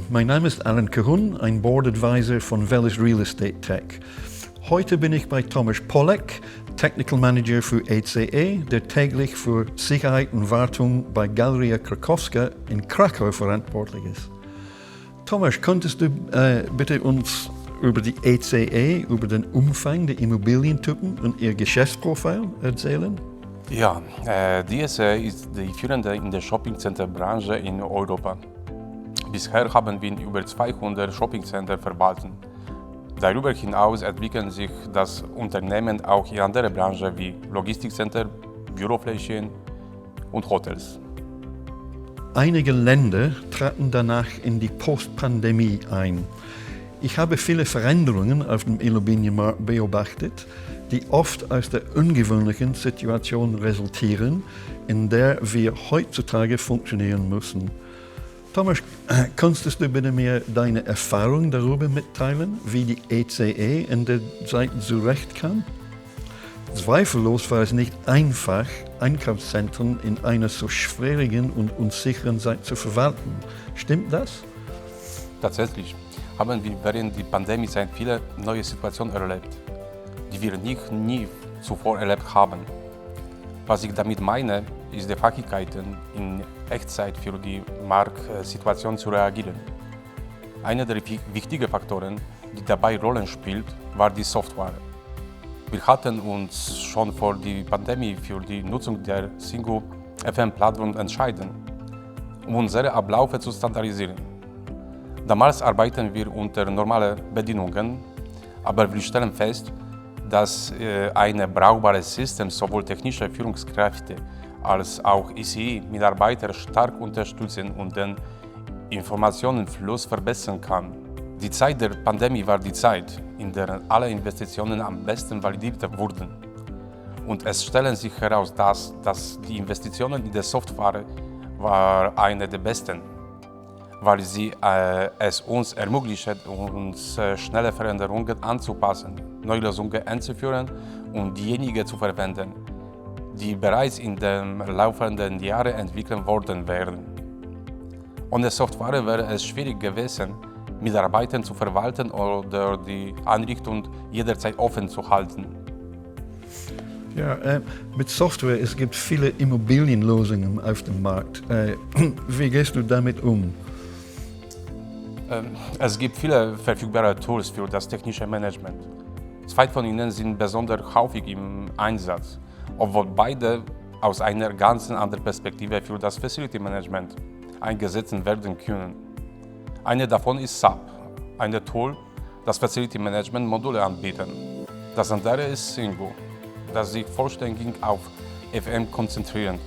mein Name ist Alan Kahun, ein Board Advisor von Velis Real Estate Tech. Heute bin ich bei Tomasz Polek, Technical Manager für ECE, der täglich für Sicherheit und Wartung bei Galeria Krakowska in Krakau verantwortlich ist. Tomasz, könntest du bitte uns über die ECE, über den Umfang der Immobilientypen und ihr Geschäftsprofil erzählen? Ja, die ECE ist die führende in der Shoppingcenter-Branche in Europa. Bisher haben wir über 200 Shoppingcenter verwaltet. Darüber hinaus entwickeln sich das Unternehmen auch in andere Branchen wie Logistikcenter, Büroflächen und Hotels. Einige Länder traten danach in die Postpandemie ein. Ich habe viele Veränderungen auf dem Immobilienmarkt beobachtet, die oft aus der ungewöhnlichen Situation resultieren, in der wir heutzutage funktionieren müssen. Tomasz, kannst du bitte mir deine Erfahrung darüber mitteilen, wie die ECE in der Zeit zurechtkam? Zweifellos war es nicht einfach, Einkaufszentren in einer so schwierigen und unsicheren Zeit zu verwalten. Stimmt das? Tatsächlich haben wir während der Pandemiezeit viele neue Situationen erlebt, die wir nie zuvor erlebt haben. Was ich damit meine, ist die Fähigkeit, in Echtzeit für die Marktsituation zu reagieren. Einer der wichtigen Faktoren, die dabei Rollen spielt, war die Software. Wir hatten uns schon vor der Pandemie für die Nutzung der Single FM-Plattform entschieden, um unsere Abläufe zu standardisieren. Damals arbeiten wir unter normalen Bedingungen, aber wir stellen fest, dass ein brauchbares System sowohl technische Führungskräfte als auch ECE-Mitarbeiter stark unterstützen und den Informationenfluss verbessern kann. Die Zeit der Pandemie war die Zeit, in der alle Investitionen am besten validiert wurden. Und es stellt sich heraus, dass die Investitionen in die Software war eine der besten, weil sie es uns ermöglicht, uns schnelle Veränderungen anzupassen, neue Lösungen einzuführen und diejenigen zu verwenden, die bereits in den laufenden Jahren entwickelt worden wären. Ohne Software wäre es schwierig gewesen, Mitarbeiter zu verwalten oder die Einrichtung jederzeit offen zu halten. Ja, mit Software, es gibt viele Immobilienlösungen auf dem Markt. Wie gehst du damit um? Es gibt viele verfügbare Tools für das technische Management. Zwei von ihnen sind besonders häufig im Einsatz, obwohl beide aus einer ganz anderen Perspektive für das Facility Management eingesetzt werden können. Eine davon ist SAP, ein Tool, das Facility Management Module anbietet. Das andere ist Singo, das sich vollständig auf FM konzentriert.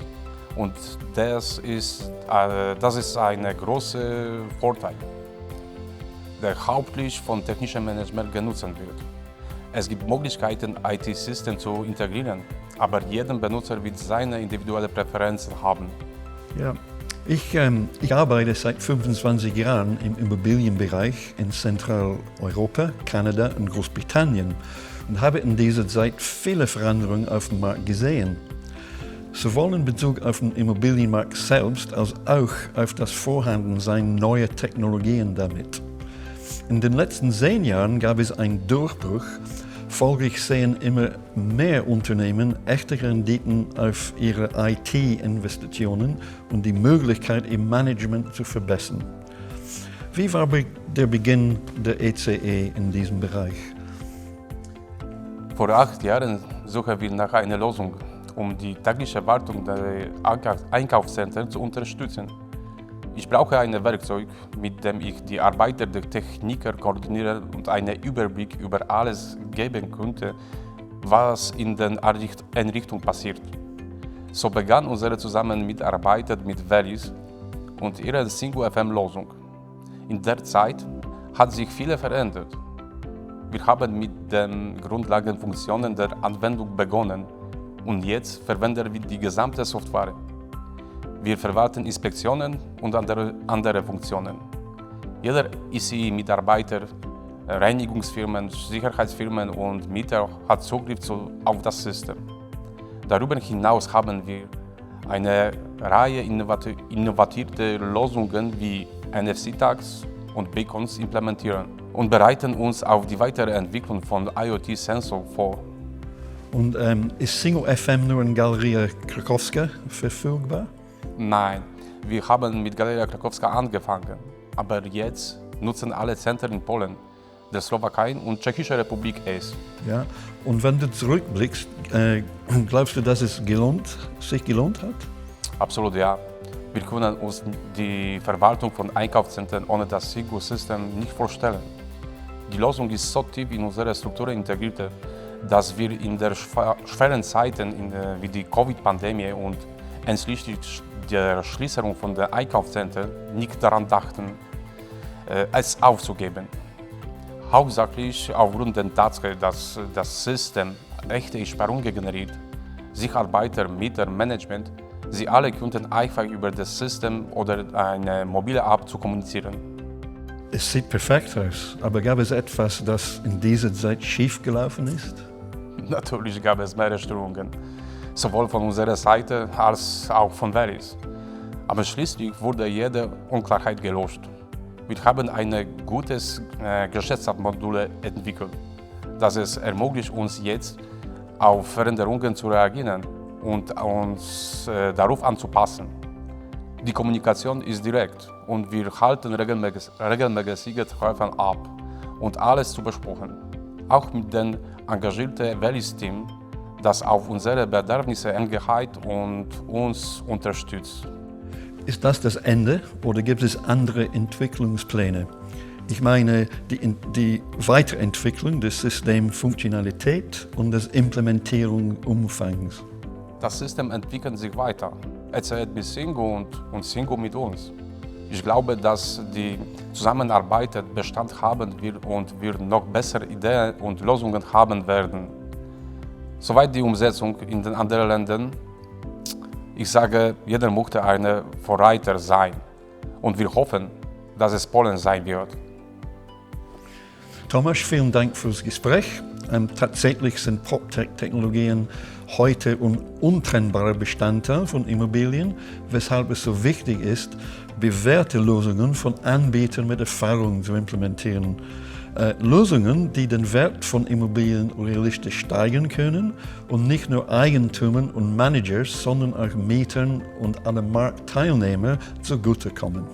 Und das ist ein großer Vorteil, der hauptsächlich von technischem Management genutzt wird. Es gibt Möglichkeiten, IT-Systeme zu integrieren, aber jeder Benutzer wird seine individuelle Präferenzen haben. Ja, ich arbeite seit 25 Jahren im Immobilienbereich in Zentraleuropa, Kanada und Großbritannien und habe in dieser Zeit viele Veränderungen auf dem Markt gesehen. Sowohl in Bezug auf den Immobilienmarkt selbst als auch auf das Vorhandensein neuer Technologien damit. In den letzten 10 Jahren gab es einen Durchbruch. Folglich sehen immer mehr Unternehmen echte Renditen auf ihre IT-Investitionen und die Möglichkeit, ihr Management zu verbessern. Wie war der Beginn der ECE in diesem Bereich? Vor 8 Jahren suchen wir nach einer Lösung, um die tägliche Wartung der Einkaufszentren zu unterstützen. Ich brauche ein Werkzeug, mit dem ich die Arbeiter der Techniker koordinieren und einen Überblick über alles geben könnte, was in den Einrichtungen passiert. So begann unsere Zusammenarbeit mit Velis und ihrer Single-FM-Lösung. In der Zeit hat sich viel verändert. Wir haben mit den Grundlagenfunktionen der Anwendung begonnen und jetzt verwenden wir die gesamte Software. Wir verwalten Inspektionen und andere Funktionen. Jeder ECE-Mitarbeiter, Reinigungsfirmen, Sicherheitsfirmen und Mieter hat Zugriff auf das System. Darüber hinaus haben wir eine Reihe innovativer Lösungen wie NFC-Tags, und Beacons implementieren und bereiten uns auf die weitere Entwicklung von IoT-Sensoren vor. Und ist Single FM nur in Galeria Krakowska verfügbar? Nein, wir haben mit Galeria Krakowska angefangen, aber jetzt nutzen alle Zentren in Polen, der Slowakei und Tschechische Republik es. Ja. Und wenn du zurückblickst, glaubst du, dass es sich gelohnt hat? Absolut ja. Wir können uns die Verwaltung von Einkaufszentren ohne das Sigo-System nicht vorstellen. Die Lösung ist so tief in unsere Strukturen integriert, dass wir in der schweren Zeiten wie die Covid-Pandemie und einschließlich der Schließung von den Einkaufszentren nicht daran dachten, es aufzugeben. Hauptsächlich aufgrund der Tatsache, dass das System echte Einsparungen generiert. Sacharbeiter, Mieter, Management, sie alle könnten einfach über das System oder eine mobile App zu kommunizieren. Es sieht perfekt aus, aber gab es etwas, das in dieser Zeit schiefgelaufen ist? Natürlich gab es mehrere Störungen, sowohl von unserer Seite als auch von Veris. Aber schließlich wurde jede Unklarheit gelöscht. Wir haben ein gutes Geschäftsmodul entwickelt, das es ermöglicht uns jetzt auf Veränderungen zu reagieren und uns darauf anzupassen. Die Kommunikation ist direkt und wir halten regelmäßige Treffen ab und alles zu besprechen. Auch mit dem engagierten Velis-Team, das auf unsere Bedürfnisse eingeht und uns unterstützt. Ist das das Ende oder gibt es andere Entwicklungspläne? Ich meine die Weiterentwicklung des Systemfunktionalität und des Implementierungsumfangs. Das System entwickelt sich weiter. Erzählt mit Singo und Singo mit uns. Ich glaube, dass die Zusammenarbeit Bestand haben wird und wir noch bessere Ideen und Lösungen haben werden. Soweit die Umsetzung in den anderen Ländern. Ich sage, jeder möchte ein Vorreiter sein und wir hoffen, dass es Polen sein wird. Thomas, vielen Dank fürs Gespräch. Tatsächlich sind PropTech-Technologien heute ein untrennbarer Bestandteil von Immobilien, weshalb es so wichtig ist, bewährte Lösungen von Anbietern mit Erfahrung zu implementieren. Lösungen, die den Wert von Immobilien realistisch steigern können und nicht nur Eigentümern und Managers, sondern auch Mietern und alle Marktteilnehmer zugutekommen.